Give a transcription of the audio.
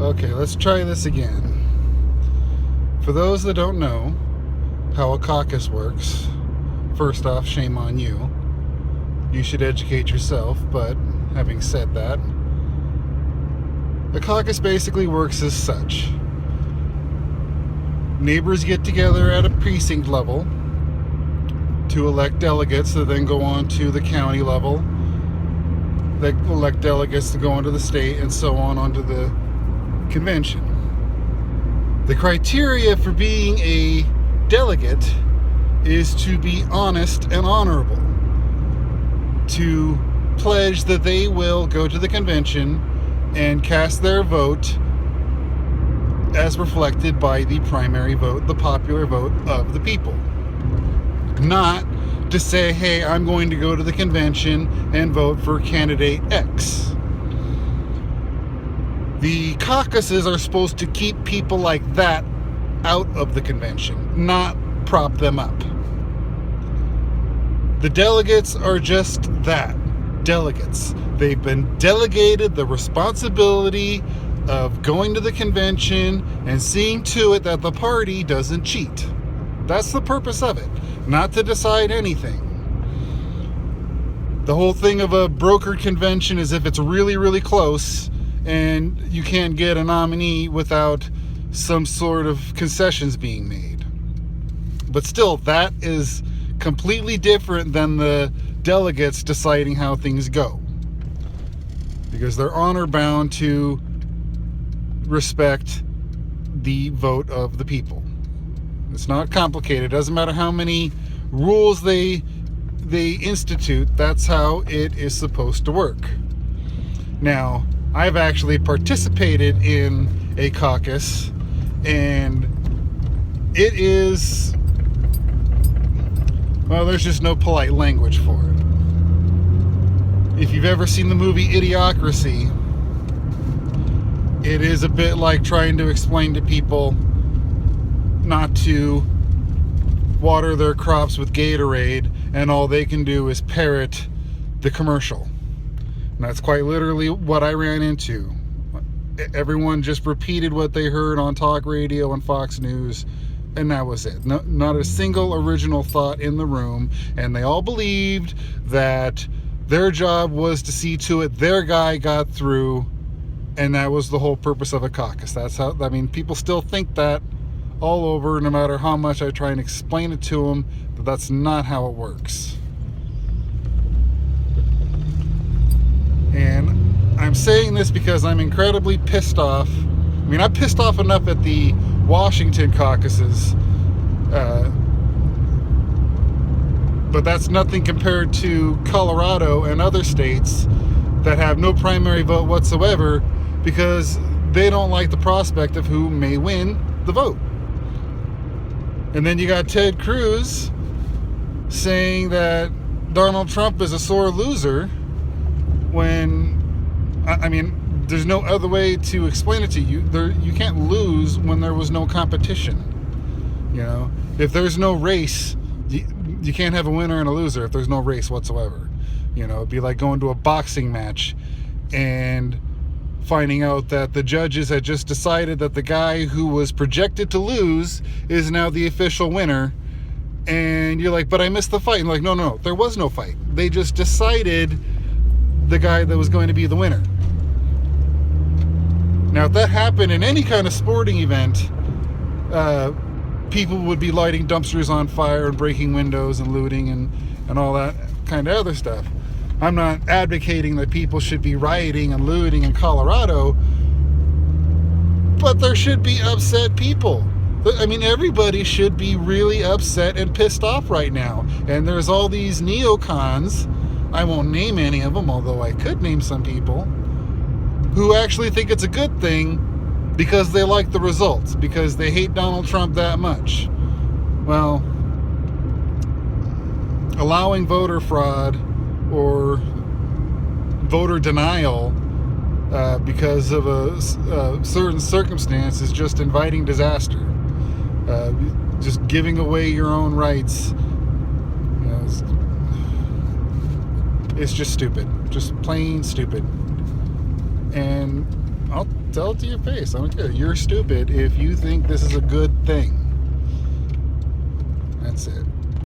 Okay, let's try this again. For those that don't know how a caucus works, first off, shame on you. You should educate yourself, but having said that, a caucus basically works as such. Neighbors get together at a precinct level to elect delegates that then go on to the county level. They elect delegates to go onto the state and so on onto the convention. The criteria for being a delegate is to be honest and honorable, to pledge that they will go to the convention and cast their vote as reflected by the primary vote, the popular vote of the people. Not to say, hey, I'm going to go to the convention and vote for candidate X. The caucuses are supposed to keep people like that out of the convention, not prop them up. The delegates are just that, delegates. They've been delegated the responsibility of going to the convention and seeing to it that the party doesn't cheat. That's the purpose of it, not to decide anything. The whole thing of a brokered convention is if it's really, really close and you can't get a nominee without some sort of concessions being made. But still, that is completely different than the delegates deciding how things go, because they're honor bound to respect the vote of the people. It's not complicated. It doesn't matter how many rules they institute. That's how it is supposed to work. Now, I've actually participated in a caucus, and it is, well, there's just no polite language for it. If you've ever seen the movie Idiocracy, it is a bit like trying to explain to people not to water their crops with Gatorade, and all they can do is parrot the commercial. And that's quite literally what I ran into. Everyone just repeated what they heard on talk radio and Fox News, and that was it. No, not a single original thought in the room, and they all believed that their job was to see to it their guy got through, and that was the whole purpose of a caucus. That's how, I mean, people still think that all over, no matter how much I try and explain it to them, that that's not how it works. And I'm saying this because I'm incredibly pissed off. I mean, I'm pissed off enough at the Washington caucuses, but that's nothing compared to Colorado and other states that have no primary vote whatsoever, because they don't like the prospect of who may win the vote. And then you got Ted Cruz saying that Donald Trump is a sore loser, when, I mean, there's no other way to explain it to you. You can't lose when there was no competition. You know, if there's no race, you can't have a winner and a loser if there's no race whatsoever. You know, it'd be like going to a boxing match and finding out that the judges had just decided that the guy who was projected to lose is now the official winner, and you're like, but I missed the fight. And like, no, there was no fight. They just decided the guy that was going to be the winner. Now, if that happened in any kind of sporting event, people would be lighting dumpsters on fire and breaking windows and looting and all that kind of other stuff. I'm not advocating that people should be rioting and looting in Colorado, but there should be upset people. I mean, everybody should be really upset and pissed off right now. And there's all these neocons, I won't name any of them, although I could name some people, who actually think it's a good thing because they like the results, because they hate Donald Trump that much. Well, allowing voter fraud or voter denial because of a certain circumstance is just inviting disaster. Just giving away your own rights, you know, it's just stupid, just plain stupid. And I'll tell it to your face. I don't care. You're stupid if you think this is a good thing. That's it.